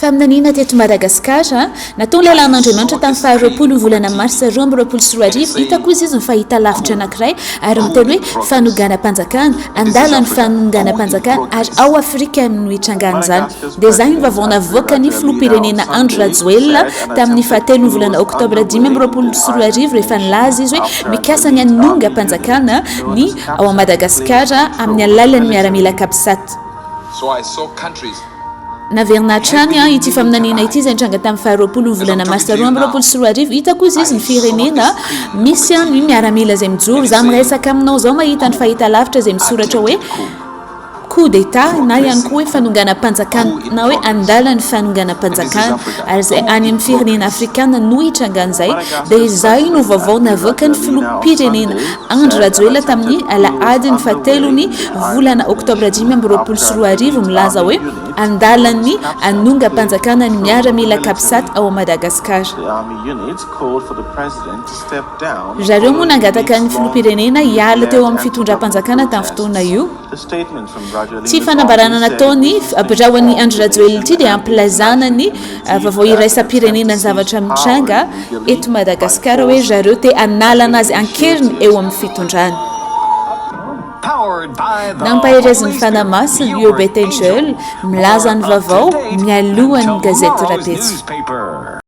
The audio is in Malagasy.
Faminaniana teto Madagasikara natao lehilahin'Andriamanitra tamin'ny faharoapolo volana marsa 2024 hitako izy mifahita lavitra anankiray ary miteny hoe fanonganam panjakana andalan'ny fanonganam panjakana ary ao Afrika no hitrangana zany dia zany vaovao navoaka ny filoham-pirenena Andrana tamin'ny fahatelo volana oktobra 2024 rehefa nilaza izy hoe mikasa ny hanonga panjakana ny ao Madagasikara amin'ny alalan'ny miaramila kapisaty. Naverina trany ity faminaniana ity izay nitranga tamin'ny faharoapolo volana marsa 2024 hitako izy ny firenena misy ny miaramila izay mijoro za miresaka aminao zao mahita ny fahita lavitra izay misoratra hoe coup d'état na ihany koa hoe fanonganam panjakana na hoe andalan'ny fanonganam panjakana ary zay any amin'ny firenena afrikana no hitrangana zay dia izay no vaovao navoaka ny filoham-pirenena Andrana tamin'ny alahady ny fahatelony volana oktobra 2024 milaza hoe andalan'ny hanonga panjakana ny miaramila kapisaty ao Madagasikara. Zareo moa nangataka ny filoham-pirenena hiala teo amin'ny fitondram-panjakana tamin'ny fotoana io. Tsy fanambarana nataony abirahoan'ny Andrana ity dia ampilazana ny vaovao Iraisam-Pirenena ny zavatra mitranga eto Madagasikara hoe zareo te hanala anazy ankeriny eo amin'ny fitondrany. Nampaherezin'ny Faminaniany Uebert Angel milaza ny vaovao mialohan'ny gazety rapeso.